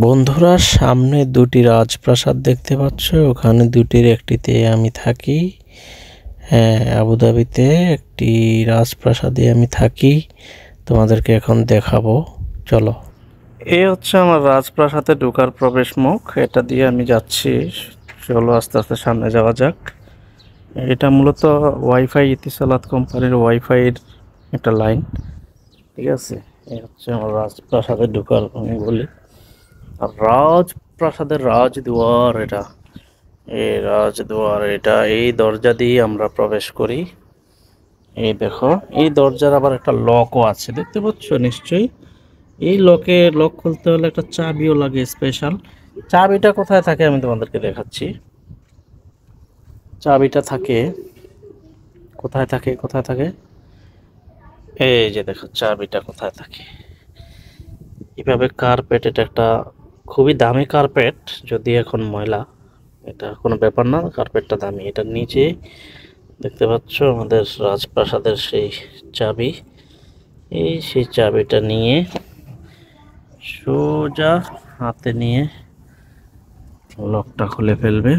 বন্ধুরা, সামনে দুটি রাজপ্রাসাদ দেখতে পাচ্ছ। ওখানে দুটির একটিতে আমি থাকি। হ্যাঁ, আবুধাবিতে একটি রাজপ্রাসাদে আমি থাকি। তোমাদেরকে এখন দেখাবো, চলো। এই হচ্ছে আমার রাজপ্রাসাদে ঢোকার প্রবেশ মুখ। এটা দিয়ে আমি যাচ্ছি। চলো আস্তে আস্তে সামনে যাওয়া যাক। এটা মূলত ওয়াইফাই, ইতিসালাত কোম্পানির ওয়াইফাইয়ের একটা লাইন। ঠিক আছে, এই হচ্ছে আমার রাজপ্রাসাদে ঢোকার আমি বলি রাজপ্রাসাদের রাজদুয়ার। এটা এই রাজদুয়ার, এটা এই দরজা দিয়ে আমরা প্রবেশ করি। এই দেখো, এই দরজার আবার একটা লকও আছে, দেখতে পাচ্ছ নিশ্চয়ই। এই লক খুলতে হলে একটা চাবিও লাগে স্পেশাল। চাবিটা কোথায় থাকে আমি তোমাদেরকে দেখাচ্ছি। চাবিটা থাকে কোথায় থাকে এই যে দেখো চাবিটা কোথায় থাকে। এভাবে কার্পেট, এটা একটা খুবই দামি কার্পেট, যদি এখন ময়লা, এটা কোনো ব্যাপার না, কার্পেটটা দামি। এটার নিচে দেখতে পাচ্ছ আমাদের রাজপ্রাসাদের সেই চাবি। সেই চাবিটা নিয়ে সোজা হাতে নিয়ে লকটা খুলে ফেলবে।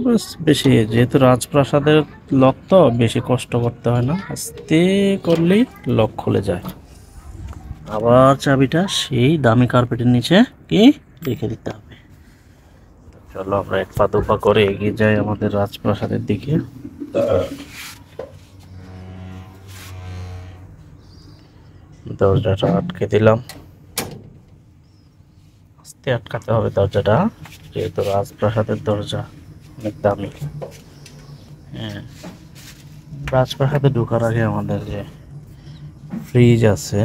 বাস, বেশি যেহেতু রাজপ্রাসাদের লক তো বেশি কষ্ট করতে হয় না, আস্তে করলেই লক খুলে যায়। আবার চাবিটা সেই দামি কার্পেটের নিচে কি রেখে দিতে হবে। চলো আমরা এক পা দু পা করে এগিয়ে যাই আমাদের রাজপ্রাসাদের দিকে। দরজাটা আটকে দিলাম, আস্তে আটকাতে হবে দরজাটা, যেহেতু রাজপ্রাসাদের দরজা অনেক দামি। হ্যাঁ, রাজপ্রাসাদে ঢোকার আগে আমাদের যে ফ্রিজ আছে,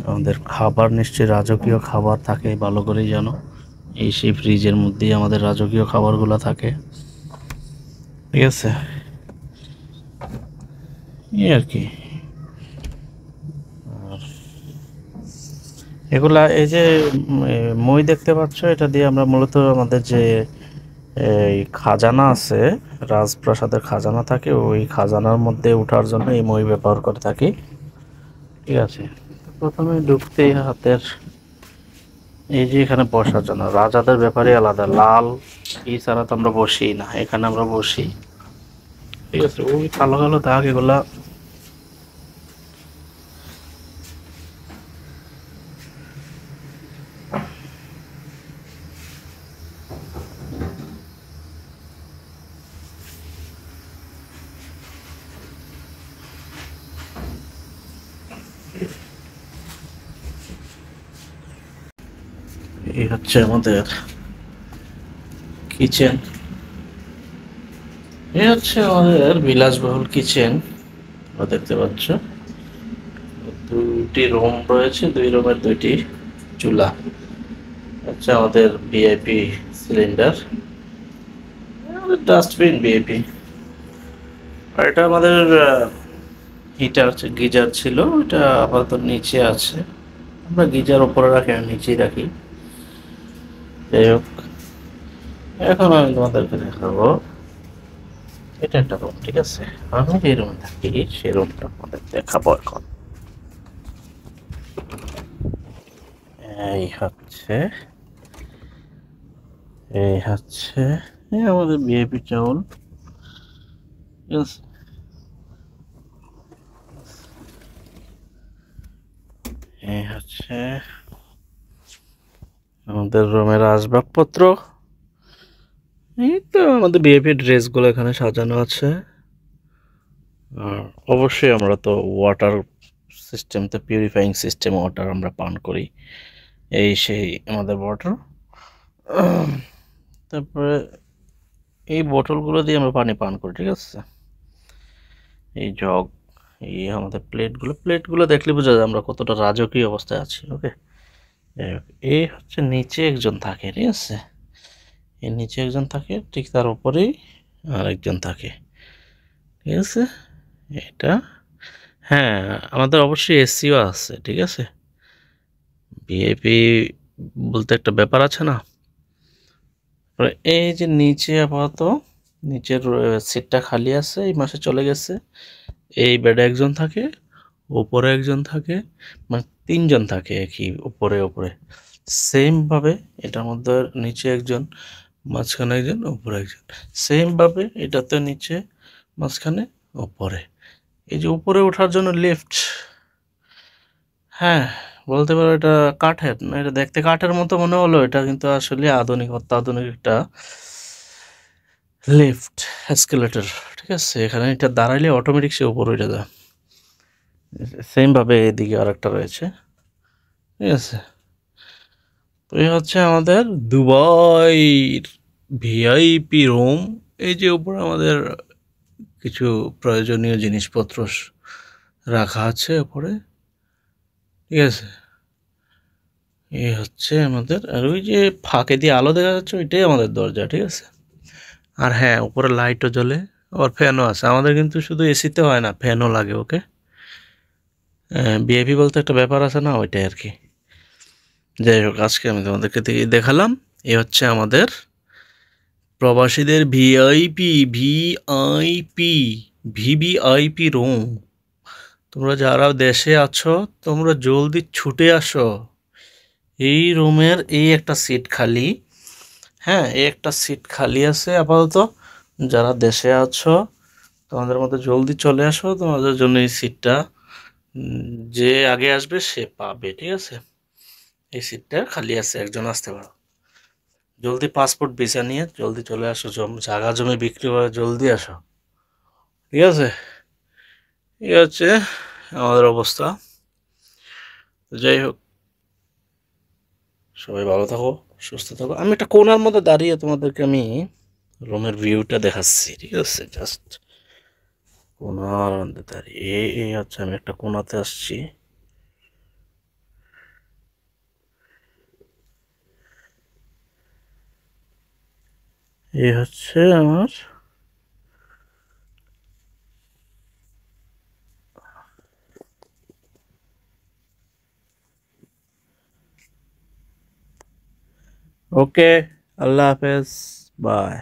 আমাদের খাবার নিশ্চয়ই রাজকীয় খাবার থাকে, ভালো করেই জানো। সেই ফ্রিজের মধ্যেই আমাদের রাজকীয় খাবারগুলো থাকে। ঠিক আছে, এই আর কি। এগুলা, এই যে মই দেখতে পাচ্ছ, এটা দিয়ে আমরা মূলত আমাদের যে এই খাজানা আছে, রাজপ্রাসাদের খাজানা থাকে, ওই খাজানার মধ্যে ওঠার জন্য এই মই ব্যবহার করে থাকি। ঠিক আছে, প্রথমে ঢুকতেই হাতের এই যে এখানে বসার জন্য রাজাদের ব্যাপারে আলাদা লাল ছাড়া তো আমরা বসি না, এখানে আমরা বসি। ঠিক আছে, ওই কালো কালো দাগ, এগুলা এই হচ্ছে আমাদের কিচেন। এই হচ্ছে আমাদের বিলাসবহুল কিচেন। দেখতে পাচ্ছ দুটি রুম রয়েছে, দুই রুমের দুইটি চুলা। হচ্ছে আমাদের ভিআইপি সিলিন্ডার, ডাস্টবিন ভিআইপি। আর এটা আমাদের হিটার, গিজার ছিল, এটা আপাতত নিচে আছে। আমরা গিজার উপরে রাখি, আমি নিচেই রাখি। যাই হোক, এখন আমি তোমাদেরকে দেখাবো, এটা একটা রুম। ঠিক আছে, আমি যে রুমে থাকি সেই রুমটা আমাদের দেখাবো এখন। এই হচ্ছে আমাদের ভিআইপি চাউল। ঠিক আছে, এই হচ্ছে আমাদের রুমের আসবাবপত্র। এই তো আমাদের ভিআইপি ড্রেসগুলো এখানে সাজানো আছে। আর অবশ্যই আমরা তো ওয়াটার সিস্টেম, তো পিউরিফাইং সিস্টেম ওয়াটার আমরা পান করি। সেই আমাদের ওয়াটার। তারপরে এই বোতলগুলো দিয়ে আমরা পানি পান করি। ঠিক আছে, এই জগ, এই আমাদের প্লেটগুলো দেখলে বোঝা যায় আমরা কতটা রাজকীয় অবস্থায় আছি। ওকে, এই হচ্ছে নিচে একজন থাকে। ঠিক আছে, এই নিচে একজন থাকে, ঠিক তার উপরেই আরেকজন থাকে। ঠিক আছে, এটা, হ্যাঁ, আমাদের অবশ্যই এসিও আছে। ঠিক আছে, ভিআইপি বলতে একটা ব্যাপার আছে না। এই যে নিচে আপাতত নিচের সিটটা খালি আছে, এই মাসে চলে গেছে। এই বেডে একজন থাকে, ওপরে একজন থাকে, মানে তিনজন থাকে একই ওপরে ওপরে। সেমভাবে এটার মধ্যে নিচে একজন, মাঝখানে একজন, ওপরে একজন। সেমভাবে এটাতে নিচে, মাঝখানে, ওপরে। এই যে উপরে ওঠার জন্য লিফট, হ্যাঁ বলতে পারো এটা কাঠের না, এটা দেখতে কাঠের মতো মনে হলো, এটা কিন্তু আসলে আধুনিক, অত্যাধুনিক একটা লিফট, এসকেলেটর। ঠিক আছে, এখানে এটা দাঁড়াইলে অটোমেটিক সে উপরে উঠে যায়। সেমভাবে এদিকে আরেকটা রয়েছে। ঠিক আছে, তো এই হচ্ছে আমাদের দুবাইর ভিআইপি রুম। এই যে উপরে আমাদের কিছু প্রয়োজনীয় জিনিসপত্র রাখা আছে উপরে। ঠিক আছে, এই হচ্ছে আমাদের, আর ওই যে ফাঁকে দিয়ে আলো দেখা যাচ্ছে ওইটাই আমাদের দরজা। ঠিক আছে, আর হ্যাঁ উপরে লাইটও জ্বলে, আবার ফ্যানও আছে। আমাদের কিন্তু শুধু এসিতে হয় না, ফ্যানও লাগে। ওকে, ভিআইপি বলতে একটা ব্যাপার আছে না, ওইটাই আর কি। যাই হোক, আজকে আমি তোমাদেরকে দেখালাম। এই হচ্ছে আমাদের প্রবাসীদের ভিআইপি, ভিআইপি, ভিভিআইপি রুম। তোমরা যারা দেশে আছো, তোমরা জলদি ছুটে আসো। এই রুমের এই একটা সিট খালি, হ্যাঁ এই একটা সিট খালি আছে আপাতত। যারা দেশে আছো তোমাদের মধ্যে জলদি চলে আসো, তোমাদের জন্য এই সিটটা যে আগে আসবে সে পাবে। ঠিক আছে, এই সিটটা খালি আছে, একজন আসতে পারো। জলদি পাসপোর্ট ভিসা নিয়ে জলদি চলে আসো, জায়গা জমি বিক্রি করে জলদি আসো। ঠিক আছে, এই হচ্ছে আমাদের অবস্থা। যাই হোক, সবাই ভালো থাকো, সুস্থ থাকো। আমি একটা কোণার মধ্যে দাঁড়িয়ে তোমাদেরকে আমি রুমের ভিউটা দেখাচ্ছি। ঠিক আছে, জাস্ট কোণার মধ্যে দাঁড়িয়ে, এই হচ্ছে আমি একটা কোণাতে আসছি। এই হচ্ছে আমার, ওকে, আল্লাহ হাফেজ, বাই।